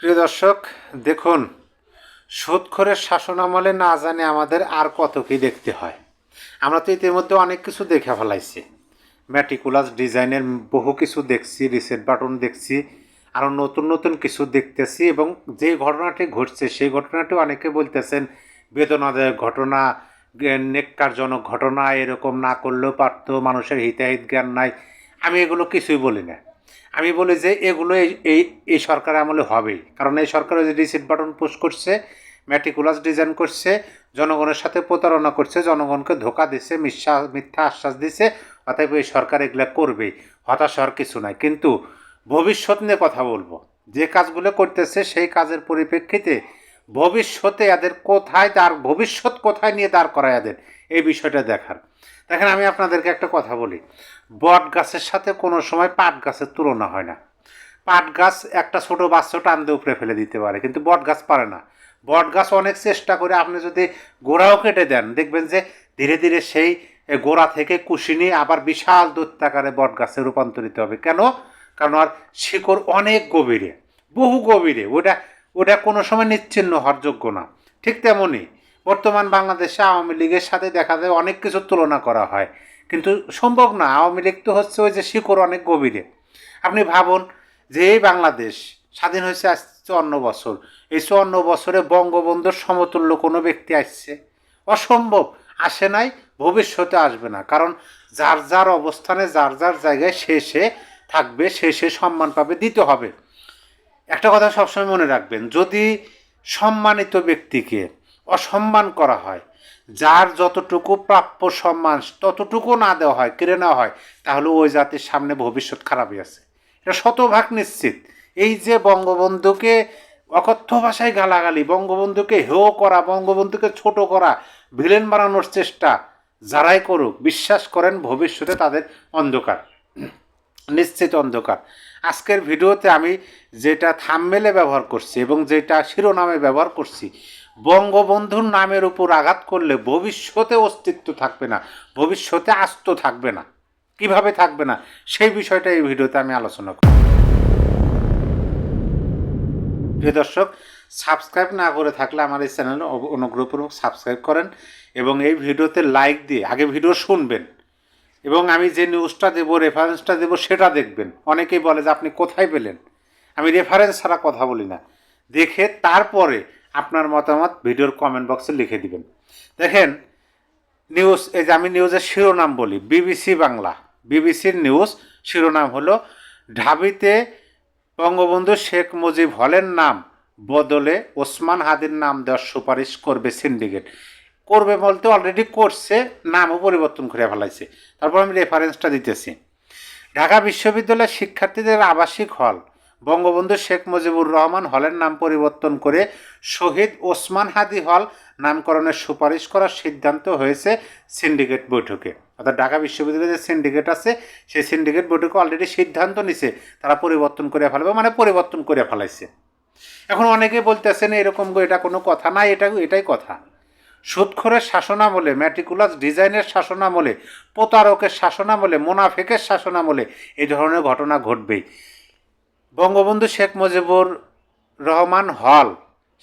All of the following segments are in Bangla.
প্রিয় দর্শক, দেখুন, সুদখোরের শাসনামলে না জানে আমাদের আর কত কি দেখতে হয়। আমরা তো ইতিমধ্যে অনেক কিছু দেখে ফেলাইছি। ম্যাটিকুলাস ডিজাইনের বহু কিছু দেখছি, রিসেট বাটন দেখছি, আরও নতুন নতুন কিছু দেখতেছি। এবং যে ঘটনাটি ঘটছে সেই ঘটনাটি অনেকে বলতেছেন বেদনাদায়ক ঘটনা, নেক্কারজনক ঘটনা, এরকম না করলেও পারতো, মানুষের হিতাহিত জ্ঞান নাই। আমি এগুলো কিছুই বলি না। আমি বলি যে এগুলো এই এই সরকার আমলে হবেই, কারণ এই সরকার যে রিসিট বাটন পুশ করছে, ম্যাটিকুলাস ডিজাইন করছে, জনগণের সাথে প্রতারণা করছে, জনগণকে ধোকা দিচ্ছে, মিথ্যা আশ্বাস দিচ্ছে। অতএব এই সরকার এগুলো করবেই, হতাশ হওয়ার কিছু নাই। কিন্তু ভবিষ্যৎ নিয়ে কথা বলবো। যে কাজগুলো করতেছে সেই কাজের পরিপ্রেক্ষিতে ভবিষ্যতে এদের ভবিষ্যৎ কোথায় নিয়ে দাঁড় করায় এদের, এই বিষয়টা দেখার। দেখেন, আমি আপনাদেরকে একটা কথা বলি, বট গাছের সাথে কোনো সময় পাট গাছের তুলনা হয় না। পাট গাছ একটা ছোট বাচ্চা টান দিয়ে উপরে ফেলে দিতে পারে, কিন্তু বট গাছ পারে না। বট গাছ অনেক চেষ্টা করে, আপনি যদি গোড়াও কেটে দেন দেখবেন যে ধীরে ধীরে সেই গোড়া থেকে কুশি নিয়ে আবার বিশাল দৈত্যাকারে বট গাছে রূপান্তরিত হবে। কেন? কারণ আর শিকড় অনেক গভীরে, বহু গভীরে, ওটা কোনো সময় নিচ্ছিন্ন হওয়ার যোগ্য না। ঠিক তেমনই বর্তমান বাংলাদেশে আওয়ামী লীগের সাথে দেখা যায় অনেক কিছু তুলনা করা হয়, কিন্তু সম্ভব না। আওয়ামী লীগ তো হচ্ছে ওই যে শিকড় অনেক গভীরে। আপনি ভাবুন যে এই বাংলাদেশ স্বাধীন হয়েছে আজ 54 বছর। এই 54 বছরে বঙ্গবন্ধুর সমতুল্য কোনো ব্যক্তি আসছে? অসম্ভব। আসে নাই, ভবিষ্যতে আসবে না। কারণ যার যার অবস্থানে, যার যার জায়গায় সে থাকবে, সে সম্মান পাবে, দিতে হবে। একটা কথা সবসময় মনে রাখবেন, যদি সম্মানিত ব্যক্তিকে অসম্মান করা হয়, যার যতটুকু প্রাপ্য সম্মান ততটুকু না দেওয়া হয়, কেড়ে নেওয়া হয়, তাহলে ওই জাতির সামনে ভবিষ্যৎ খারাপই আছে। এটা শতভাগ নিশ্চিত। এই যে বঙ্গবন্ধুকে অকথ্য ভাষায় গালাগালি, বঙ্গবন্ধুকে হেয় করা, বঙ্গবন্ধুকে ছোট করা, ভিলেন বানানোর চেষ্টা যারাই করুক, বিশ্বাস করেন ভবিষ্যতে তাদের অন্ধকার, নিশ্চিত অন্ধকার। আজকের ভিডিওতে আমি যেটা থাম্বনেলে ব্যবহার করছি এবং যেটা শিরোনামে ব্যবহার করছি, বঙ্গবন্ধুর নামের উপর আঘাত করলে ভবিষ্যতে অস্তিত্ব থাকবে না, ভবিষ্যতে আস্ত থাকবে না। কিভাবে থাকবে না সেই বিষয়টা এই ভিডিওতে আমি আলোচনা করব। প্রিয় দর্শক, সাবস্ক্রাইব না করে থাকলে আমার এই চ্যানেল অনুগ্রহপূর্বক সাবস্ক্রাইব করেন এবং এই ভিডিওতে লাইক দিয়ে আগে ভিডিও শুনবেন এবং আমি যে নিউজটা দেবো, রেফারেন্সটা দেবো, সেটা দেখবেন। অনেকেই বলে যে আপনি কোথায় পেলেন। আমি রেফারেন্স ছাড়া কথা বলি না। দেখে তারপরে আপনার মতামত ভিডিওর কমেন্ট বক্সে লিখে দিবেন। দেখেন, নিউজ, এই যে আমি নিউজের শিরোনাম বলি, বিবিসি বাংলা, বিবিসির নিউজ শিরোনাম হলো, ঢাবিতে বঙ্গবন্ধু শেখ মুজিব হলের নাম বদলে ওসমান হাদির নাম দেওয়ার সুপারিশ করবে সিন্ডিকেট। করবে বলতে অলরেডি করছে, নামও পরিবর্তন করে ফেলাইছে। তারপর আমি রেফারেন্সটা দিতেছি। ঢাকা বিশ্ববিদ্যালয়ের শিক্ষার্থীদের আবাসিক হল বঙ্গবন্ধু শেখ মুজিবুর রহমান হলের নাম পরিবর্তন করে শহীদ ওসমান হাদি হল নামকরণের সুপারিশ করার সিদ্ধান্ত হয়েছে সিন্ডিকেট বৈঠকে। অর্থাৎ ঢাকা বিশ্ববিদ্যালয়ের যে সিন্ডিকেট আছে, সেই সিন্ডিকেট বৈঠকে অলরেডি সিদ্ধান্ত নিছে তারা পরিবর্তন করে ফেলবে, মানে পরিবর্তন করে ফেলাইছে। এখন অনেকে বলতেছেন এরকম এটা কোনো কথা না, এটাই কথা। সুদখোরের শাসনামলে, ম্যাটিকুলাস ডিজাইনের শাসনামলে, প্রতারকের শাসনামলে, মোনাফেকের শাসনামলে এই ধরনের ঘটনা ঘটবেই। বঙ্গবন্ধু শেখ মুজিবুর রহমান হল,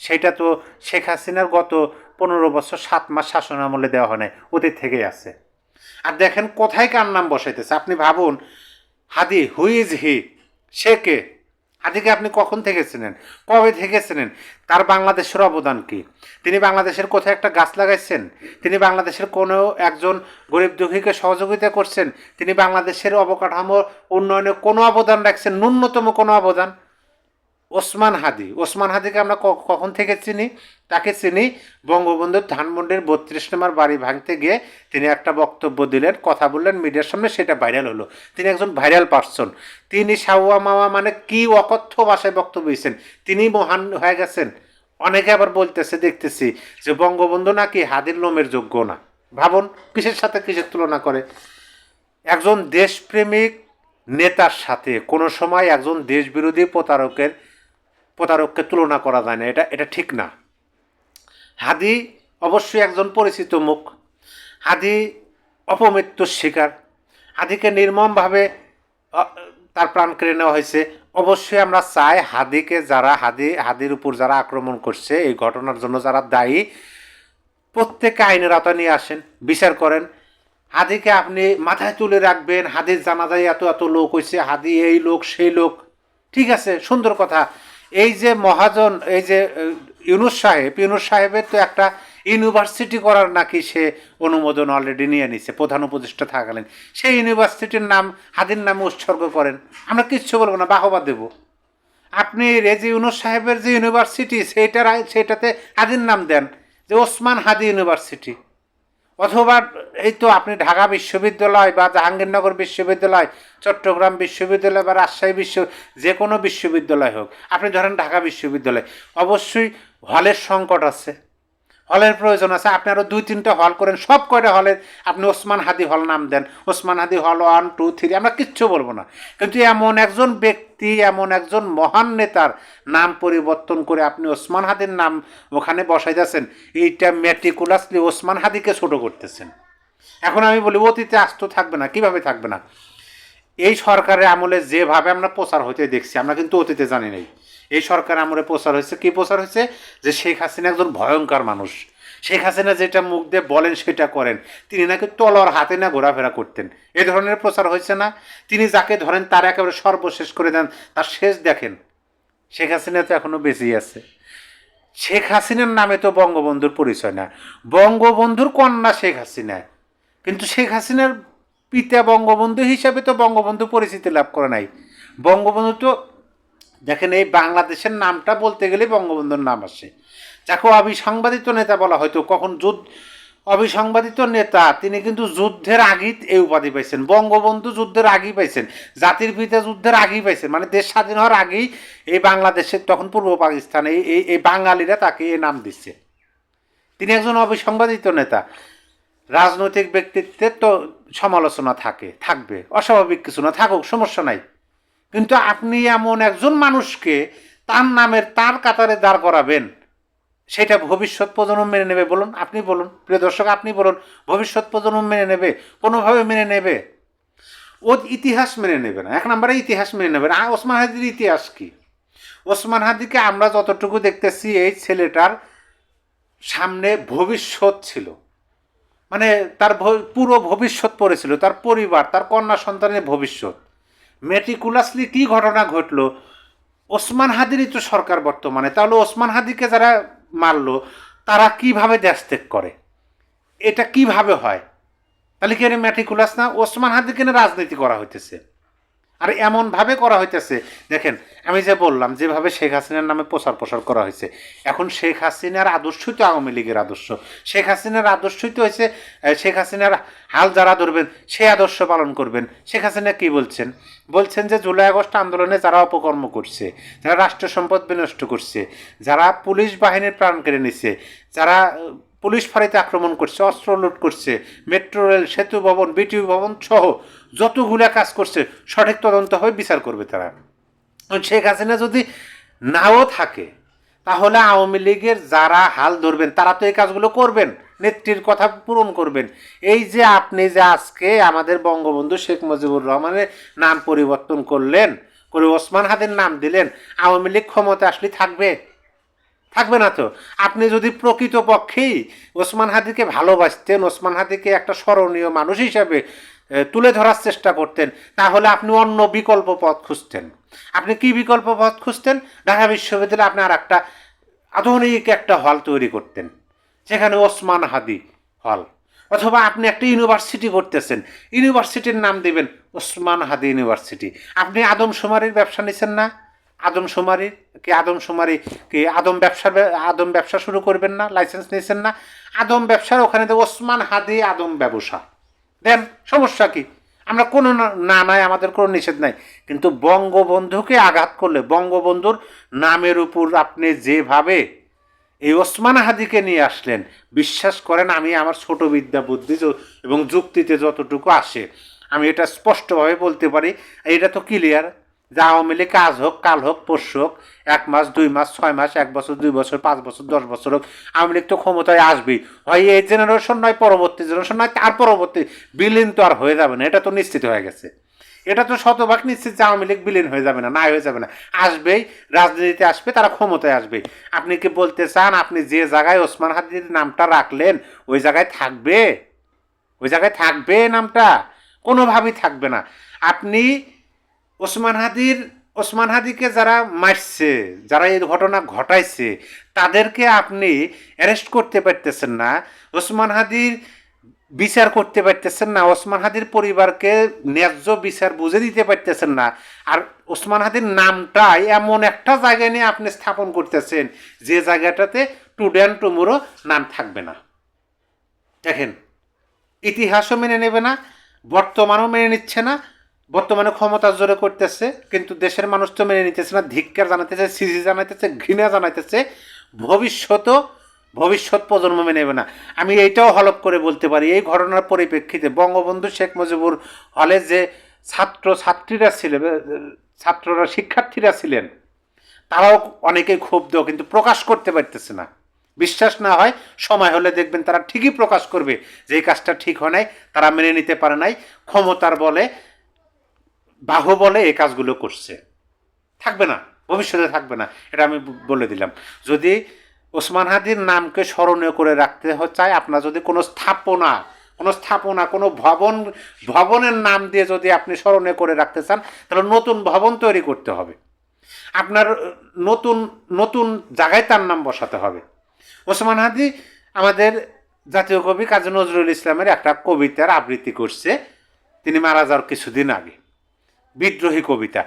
সেটা তো শেখ হাসিনার গত 15 বছর 7 মাস শাসনামলে দেওয়া হয় নাই, অতীত থেকেই আছে। আর দেখেন কোথায় কার নাম বসাইতেছে। আপনি ভাবুন, হাদি, হু ইজ হি? সে কে? হাদিকে আপনি কখন থেকে চেনেন, কবে থেকে চেনেন? তার বাংলাদেশের অবদান কি? তিনি বাংলাদেশের কোথায় একটা গাছ লাগাইছেন? তিনি বাংলাদেশের কোনো একজন গরিব দুঃখীকে সহযোগিতা করছেন? তিনি বাংলাদেশের অবকাঠামো উন্নয়নে কোনো অবদান রাখছেন? ন্যূনতম কোনো অবদান? ওসমান হাদিকে আমরা কখন থেকে চিনি? তাকে চিনি বঙ্গবন্ধুর ধানমন্ডির 32 নম্বর বাড়ি ভাঙতে গিয়ে তিনি একটা বক্তব্য দিলেন, কথা বললেন মিডিয়ার সামনে, সেটা ভাইরাল হলো। তিনি একজন ভাইরাল পার্সন। তিনি সাউয়া মামা মানে কি অকথ্য ভাষায় বক্তব্য দিয়েছেন, তিনি মহান হয়ে গেছেন। অনেকে আবার বলতেছে, দেখতেছি যে বঙ্গবন্ধু নাকি হাদির লোমের যোগ্য না। ভাবুন কিসের সাথে কিসের তুলনা করে। একজন দেশপ্রেমিক নেতার সাথে কোনো সময় একজন দেশবিরোধী প্রতারককে তুলনা করা যায় না, এটা ঠিক না। হাদি অবশ্যই একজন পরিচিত মুখ। হাদি অপমৃত্যুর শিকার। হাদিকে নির্মমভাবে তার প্রাণ কেড়ে নেওয়া হয়েছে। অবশ্যই আমরা চাই হাদিকে যারা হাদির উপর যারা আক্রমণ করছে এই ঘটনার জন্য যারা দায়ী প্রত্যেককে আইনের আওতায় নিয়ে আসেন, বিচার করেন। হাদিকে আপনি মাথায় তুলে রাখবেন, হাদির জানাজায় এত এত লোক হয়েছে, হাদি এই লোক সেই লোক, ঠিক আছে, সুন্দর কথা। এই যে মহাজন, এই যে ইউনুস সাহেবের তো একটা ইউনিভার্সিটি করার নাকি সে অনুমোদন অলরেডি নিয়ে নিছে প্রধান উপদেষ্টা থাকালেন। সেই ইউনিভার্সিটির নাম হাদির নামে উৎসর্গ করেন, আমরা কিচ্ছু বলবো না, বাহবা দেব। আপনি রেজি ইউনুস সাহেবের যে ইউনিভার্সিটি সেটাতে হাদির নাম দেন, যে ওসমান হাদি ইউনিভার্সিটি। অথবা এই তো আপনি ঢাকা বিশ্ববিদ্যালয় বা জাহাঙ্গীরনগর বিশ্ববিদ্যালয়, চট্টগ্রাম বিশ্ববিদ্যালয় বা রাজশাহী যে কোনো বিশ্ববিদ্যালয় হোক, আপনি ধরেন ঢাকা বিশ্ববিদ্যালয়, অবশ্যই হলের সংকট আছে, হলের প্রয়োজন আছে। আপনি আরও 2-3টা হল করেন, সব কয়টা হলে আপনি ওসমান হাদি হল নাম দেন, ওসমান হাদি হল 1, 2, 3, আমরা কিচ্ছু বলবো না। কিন্তু এমন একজন ব্যক্তি, এমন একজন মহান নেতার নাম পরিবর্তন করে আপনি ওসমান হাদির নাম ওখানে বসাইতেছেন, এইটা মেটিকুলাসলি ওসমান হাদিকে ছোট করতেছেন। এখন আমি বলি অতীতে আস্ত থাকবে না, কিভাবে থাকবে না? এই সরকারের আমলে যেভাবে আমরা প্রচার হইতে দেখছি, আমরা কিন্তু অতীতে জানি নাই। এই সরকার আমলে প্রচার হয়েছে, কি প্রচার হয়েছে? যে শেখ হাসিনা একজন ভয়ঙ্কর মানুষ, শেখ হাসিনা যেটা মুখ দিয়ে বলেন সেটা করেন, তিনি নাকি তলোয়ার হাতে না ঘোরাফেরা করতেন, এ ধরনের প্রচার হয়েছে না? তিনি যাকে ধরেন তার একেবারে সর্বশেষ করে দেন, তার শেষ দেখেন। শেখ হাসিনা তো এখনো বেঁচেই আছে। শেখ হাসিনার নামে তো বঙ্গবন্ধুর পরিচয় না, বঙ্গবন্ধুর কন্যা শেখ হাসিনা, কিন্তু শেখ হাসিনার পিতা বঙ্গবন্ধু হিসাবে তো বঙ্গবন্ধু পরিচিতি লাভ করে নাই। বঙ্গবন্ধু তো দেখেন, এই বাংলাদেশের নামটা বলতে গেলে বঙ্গবন্ধুর নাম আসে। যাকে অবিসংবাদিত নেতা বলা হয়তো, কখন অবিসংবাদিত নেতা, তিনি কিন্তু যুদ্ধের আগেই এই উপাধি পাইছেন। বঙ্গবন্ধু যুদ্ধের আগেই পাইছেন, জাতির পিতা যুদ্ধের আগেই পাইছেন, মানে দেশ স্বাধীন হওয়ার আগেই এই বাংলাদেশের, তখন পূর্ব পাকিস্তানে এই বাঙালিরা তাকে এই নাম দিচ্ছে। তিনি একজন অবিসংবাদিত নেতা। রাজনৈতিক ব্যক্তিত্বের তো সমালোচনা থাকবে, অস্বাভাবিক কিছু না থাকুক, সমস্যা নাই। কিন্তু আপনি এমন একজন মানুষকে তার নামের তার কাতারে দাঁড় করাবেন, সেটা ভবিষ্যৎ প্রজন্ম মেনে নেবে? বলুন, আপনি বলুন, প্রিয় দর্শক, আপনি বলুন, ভবিষ্যৎ প্রজন্ম মেনে নেবে? কোনোভাবে মেনে নেবে? ও ইতিহাস মেনে নেবে না। 1 নম্বরে ইতিহাস মেনে নেবে না। ওসমান হাদির ইতিহাস কি? ওসমান হাদিকে আমরা যতটুকু দেখতেছি, এই ছেলেটার সামনে ভবিষ্যৎ ছিল, মানে তার পুরো ভবিষ্যৎ পড়েছিল, তার পরিবার, তার কন্যা সন্তানের ভবিষ্যৎ। মেটিকুলাসলি কি ঘটনা ঘটলো? ওসমান হাদিরই তো সরকার বর্তমানে, তাহলে ওসমান হাদিকে যারা মারলো তারা কিভাবে দেশ ত্যাগ করে? এটা কিভাবে হয়? তাহলে কি এটা মেটিকুলাস না? ওসমান হাদিকে রাজনীতি করা হইতেছে, আর এমনভাবে করা হইতেছে। দেখেন, আমি যে বললাম যেভাবে শেখ হাসিনার নামে প্রচার করা হয়েছে, এখন শেখ হাসিনার আদর্শই তো আওয়ামী লীগের আদর্শ। শেখ হাসিনার আদর্শই তো হয়েছে, শেখ হাসিনার হাল যারা ধরবেন সে আদর্শ পালন করবেন। শেখ হাসিনা কি বলছেন যে জুলাই আগস্ট আন্দোলনে যারা অপকর্ম করছে, যারা রাষ্ট্র সম্পদ বিনষ্ট করছে, যারা পুলিশ বাহিনীর প্রাণ কেড়ে নিচ্ছে, যারা পুলিশ ফাঁড়িতে আক্রমণ করছে, অস্ত্র লুট করছে, মেট্রো রেল, সেতু ভবন, বিটিভি ভবন সহ যতগুলা কাজ করছে, সঠিক তদন্ত হয়ে বিচার করবে তারা। শেখ হাসিনা যদি নাও থাকে, তাহলে আওয়ামী লীগের যারা হাল ধরবেন তারা তো এই কাজগুলো করবেন, নেত্রীর কথা পূরণ করবেন। এই যে আপনি যে আজকে আমাদের বঙ্গবন্ধু শেখ মুজিবুর রহমানের নাম পরিবর্তন করলেন, করে ওসমান হাদির নাম দিলেন, আওয়ামী লীগ ক্ষমতা আসলে থাকবে না তো। আপনি যদি প্রকৃতপক্ষেই ওসমান হাদিকে ভালোবাসতেন, ওসমান হাদিকে একটা স্মরণীয় মানুষ হিসাবে তুলে ধরার চেষ্টা করতেন, তাহলে আপনি অন্য বিকল্প পথ খুঁজতেন। আপনি কি বিকল্প পথ খুঁজতেন? ঢাকা বিশ্ববিদ্যালয়ে আপনি আর একটা আধুনিক একটা হল তৈরি করতেন, সেখানে ওসমান হাদি হল। অথবা আপনি একটা ইউনিভার্সিটি করতেছেন, ইউনিভার্সিটির নাম দেবেন ওসমান হাদি ইউনিভার্সিটি। আপনি আদমশুমারির ব্যবসা নিছেন না? আদম ব্যবসা শুরু করবেন না? লাইসেন্স নিয়েছেন না? আদম ব্যবসার ওখানে তো ওসমান হাদি আদম ব্যবসা দেন, সমস্যা কি? আমরা কোনো না নাই, আমাদের কোনো নিষেধ নাই। কিন্তু বঙ্গবন্ধুকে আঘাত করলে, বঙ্গবন্ধুর নামের উপর আপনি যেভাবে এই ওসমান হাদিকে নিয়ে আসলেন, বিশ্বাস করেন, আমি আমার ছোট বিদ্যা বুদ্ধি এবং যুক্তিতে যতটুকু আসে, আমি এটা স্পষ্টভাবে বলতে পারি, এটা তো ক্লিয়ার যে আওয়ামী লীগ কাজ হোক, কাল হোক, পরশু হোক, 1 মাস, 2 মাস, 6 মাস, 1 বছর, 2 বছর, 5 বছর, 10 বছর হোক, আওয়ামী লীগ তো ক্ষমতায় আসবেই। হয় এই জেনারেশন নয় পরবর্তী জেনারেশন নয় তার পরবর্তী, বিলীন তো আর হয়ে যাবে না, এটা তো নিশ্চিত হয়ে গেছে। এটা তো শতভাগ নিশ্চিত যে আওয়ামী লীগ বিলীন হয়ে যাবে না, না হয়ে যাবে না, আসবেই, রাজনীতিতে আসবে, তারা ক্ষমতায় আসবে। আপনি কি বলতে চান আপনি যে জায়গায় ওসমান হাদির নামটা রাখলেন ওই জায়গায় থাকবে? ওই জায়গায় থাকবে নামটা? কোনোভাবেই থাকবে না। আপনি ওসমান হাদিকে যারা মারছে, যারা এই ঘটনা ঘটাইছে, তাদেরকে আপনি অ্যারেস্ট করতে পারতেছেন না, ওসমান হাদির বিচার করতে পারতেছেন না, ওসমান হাদির পরিবারকে ন্যায্য বিচার বুঝে দিতে পারতেছেন না। আর ওসমান হাদির নামটাই এমন একটা জায়গায় নিয়ে আপনি স্থাপন করতেছেন যে জায়গাটাতে টুডে অ্যান্ড টুমোরো নাম থাকবে না। দেখেন, ইতিহাসও মেনে নেবে না, বর্তমানও মেনে নিচ্ছে না। বর্তমানে ক্ষমতার জোরে করতেছে, কিন্তু দেশের মানুষ তো মেনে নিতেছে না, ধিক্কার জানাইতেছে, সিজি জানাইতেছে, ঘৃণা জানাইতেছে। ভবিষ্যৎ প্রজন্ম মেনে নেবে না। আমি এইটাও হলপ করে বলতে পারি, এই ঘটনার পরিপ্রেক্ষিতে বঙ্গবন্ধু শেখ মুজিবুর হলে যে শিক্ষার্থীরা ছিলেন, তারাও অনেকেই ক্ষুব্ধ, কিন্তু প্রকাশ করতে পারতেছে না। বিশ্বাস না হয়, সময় হলে দেখবেন তারা ঠিকই প্রকাশ করবে যে এই কাজটা ঠিক হয় নাই, তারা মেনে নিতে পারে নাই, ক্ষমতার বলে, বাহুবলে এই কাজগুলো করছে। থাকবে না, ভবিষ্যতে থাকবে না, এটা আমি বলে দিলাম। যদি ওসমান হাদির নামকে স্মরণীয় করে রাখতে চায়, আপনার যদি কোনো স্থাপনা কোনো ভবনের নাম দিয়ে যদি আপনি স্মরণীয় করে রাখতে চান, তাহলে নতুন ভবন তৈরি করতে হবে, আপনার নতুন নতুন জায়গায় তার নাম বসাতে হবে। ওসমান হাদি আমাদের জাতীয় কবি কাজী নজরুল ইসলামের একটা কবিতার আবৃত্তি করছে, তিনি মারা যাওয়ার কিছুদিন আগে, বিদ্রোহী কবিতা।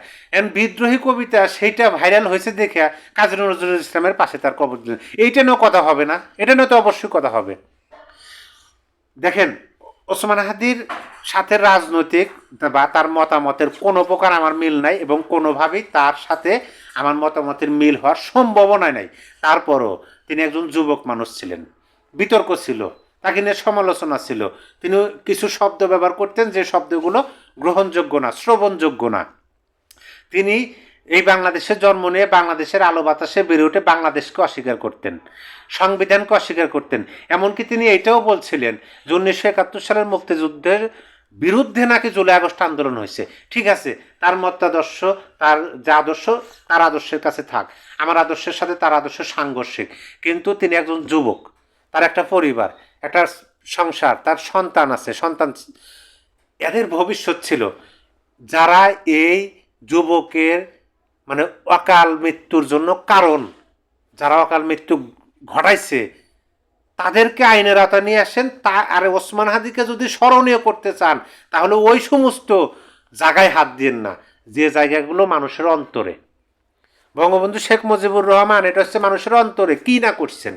বিদ্রোহী কবিতা সেইটা ভাইরাল হয়েছে দেখে কাজী নজরুল ইসলামের পাশে তার কবর দিলেন। এইটা নিয়েও কথা হবে না? এটা নিয়ে তো অবশ্যই কথা হবে। দেখেন, ওসমান হাদির সাথে রাজনৈতিক বা তার মতামতের কোনো প্রকার আমার মিল নাই, এবং কোনোভাবেই তার সাথে আমার মতামতের মিল হওয়ার সম্ভাবনা নাই। তারপরও তিনি একজন যুবক মানুষ ছিলেন, বিতর্ক ছিল, তাকে নিয়ে সমালোচনা ছিল, তিনি কিছু শব্দ ব্যবহার করতেন যে শব্দগুলো গ্রহণযোগ্য না, শ্রবণযোগ্য না। তিনি এই বাংলাদেশে জন্ম নিয়ে বাংলাদেশের আলো বাতাসে বেড়ে উঠে বাংলাদেশকে অস্বীকার করতেন, সংবিধানকে অস্বীকার করতেন। এমনকি তিনি এইটাও বলছিলেন যে 1971 সালের মুক্তিযুদ্ধের বিরুদ্ধে নাকি জুলাই আগস্ট আন্দোলন হয়েছে। ঠিক আছে, তার মতাদর্শ, তার যে আদর্শ, তার আদর্শের কাছে থাক, আমার আদর্শের সাথে তার আদর্শ সাংঘর্ষিক, কিন্তু তিনি একজন যুবক, তার একটা পরিবার, একটা সংসার, তার সন্তান আছে, এদের ভবিষ্যৎ ছিল। যারা এই যুবকের মানে অকাল মৃত্যুর জন্য কারণ, যারা অকাল মৃত্যু ঘটাইছে, তাদেরকে আইনের আওতায় নিয়ে আসেন। আর ওসমান হাদিকে যদি স্মরণীয় করতে চান, তাহলে ওই সমস্ত জায়গায় হাত দিন না যে জায়গাগুলো মানুষের অন্তরে। বঙ্গবন্ধু শেখ মুজিবুর রহমান, এটা হচ্ছে মানুষের অন্তরে কি না করছেন।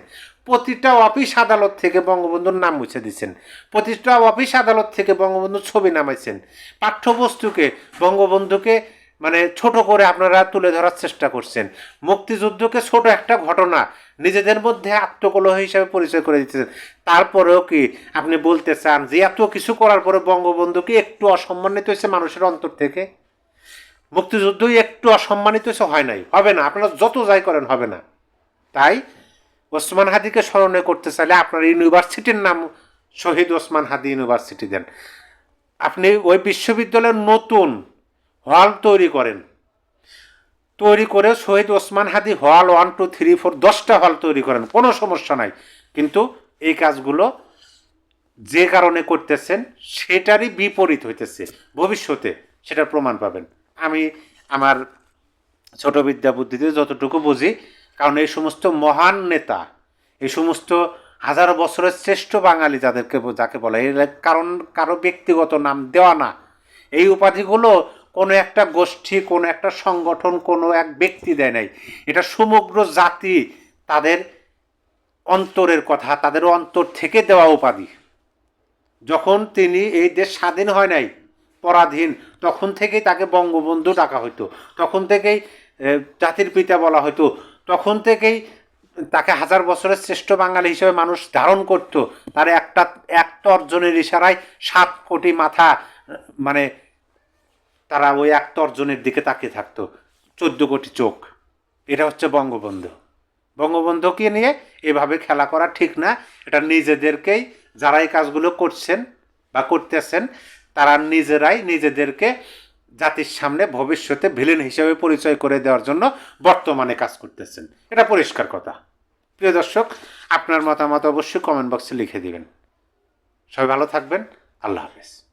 প্রতিটা অফিস আদালত থেকে বঙ্গবন্ধুর নাম মুছে দিচ্ছেন, প্রতিটা অফিস আদালত থেকে বঙ্গবন্ধুর ছবি নামাইছেন, পাঠ্যবস্তুকে বঙ্গবন্ধুকে মানে ছোট করে আপনারা তুলে ধরার চেষ্টা করছেন, মুক্তিযুদ্ধকে ছোট একটা ঘটনা নিজেদের মধ্যে আত্মকলহ হিসাবে পরিচয় করে দিতেছেন। তারপরেও কি আপনি বলতে চান যে এত কিছু করার পরে বঙ্গবন্ধুকে একটু অসম্মানিত হয়েছে মানুষের অন্তর থেকে? মুক্তিযুদ্ধ একটু অসম্মানিত হয় নাই, হবে না, আপনারা যত যাই করেন হবে না। তাই ওসমান হাদিকে স্মরণে করতে চাইলে আপনার ইউনিভার্সিটির নাম শহীদ ওসমান হাদি ইউনিভার্সিটি দেন। আপনি ওই বিশ্ববিদ্যালয়ের নতুন হল তৈরি করে শহীদ ওসমান হাদি হল 1, 2, 3, 4 10টা হল তৈরি করেন, কোনো সমস্যা নাই। কিন্তু এই কাজগুলো যে কারণে করতেছেন সেটারই বিপরীত হইতেছে, ভবিষ্যতে সেটার প্রমাণ পাবেন। আমি আমার ছোট বিদ্যা বুদ্ধিতে যতটুকু বুঝি, কারণ এই সমস্ত মহান নেতা, এই সমস্ত হাজারো বছরের শ্রেষ্ঠ বাঙালি যাকে বলে, এর কারণ কারো ব্যক্তিগত নাম দেওয়া না। এই উপাধিগুলো কোনো একটা গোষ্ঠী, কোনো একটা সংগঠন, কোনো এক ব্যক্তি দেয় নাই, এটা সমগ্র জাতি তাদের অন্তরের কথা, তাদের অন্তর থেকে দেওয়া উপাধি। যখন তিনি এই দেশ স্বাধীন হয় নাই, পরাধীন, তখন থেকেই তাকে বঙ্গবন্ধু ডাকা হইতো, তখন থেকেই জাতির পিতা বলা হইতো, তখন থেকেই তাকে হাজার বছরের শ্রেষ্ঠ বাঙালি হিসেবে মানুষ ধারণ করত। তার একটা অর্জনের ইশারায় 7 কোটি মাথা, মানে তারা ওই একটা অর্জনের দিকে তাকিয়ে থাকতো, 14 কোটি চোখ। এটা হচ্ছে বঙ্গবন্ধুকে নিয়ে এভাবে খেলা করা ঠিক না। এটা নিজেদেরকেই, যারা এই কাজগুলো করছেন বা করতেছেন, তারা নিজেরাই নিজেদেরকে জাতির সামনে ভবিষ্যতে ভিলেন হিসেবে পরিচয় করে দেওয়ার জন্য বর্তমানে কাজ করতেছেন। এটা পরিষ্কার কথা। প্রিয় দর্শক, আপনার মতামত অবশ্যই কমেন্ট বক্সে লিখে দিবেন। সবাই ভালো থাকবেন। আল্লাহ হাফেজ।